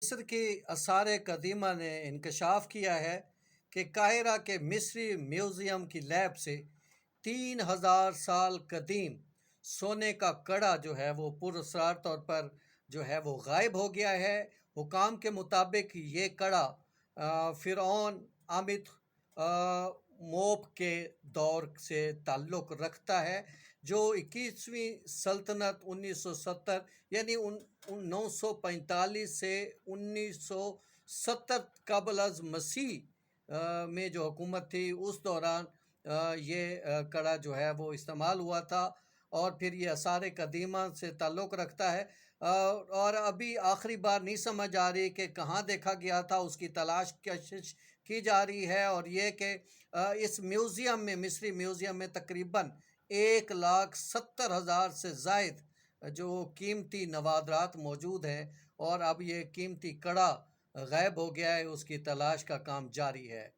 مصر کی آثار قدیمہ نے انکشاف کیا ہے کہ قاہرہ کے مصری میوزیم کی لیب سے 3000 سال قدیم سونے کا کڑا جو ہے وہ پراسرار طور پر جو ہے وہ غائب ہو گیا ہے۔ حکام کے مطابق یہ کڑا فرعون آمد موپ کے دور سے تعلق رکھتا ہے، جو 21ویں سلطنت 1970 یعنی 945 سے 1970 قبل از مسیح میں جو حکومت تھی اس دوران یہ کڑا جو ہے وہ استعمال ہوا تھا، اور پھر یہ آثار قدیمہ سے تعلق رکھتا ہے۔ اور ابھی آخری بار نہیں سمجھ آ رہی کہ کہاں دیکھا گیا تھا، اس کی تلاش کی جا رہی ہے۔ اور یہ کہ اس میوزیم میں، مصری میوزیم میں تقریباً 1,70,000 سے زائد جو قیمتی نوادرات موجود ہیں، اور اب یہ قیمتی کڑا غائب ہو گیا ہے، اس کی تلاش کا کام جاری ہے۔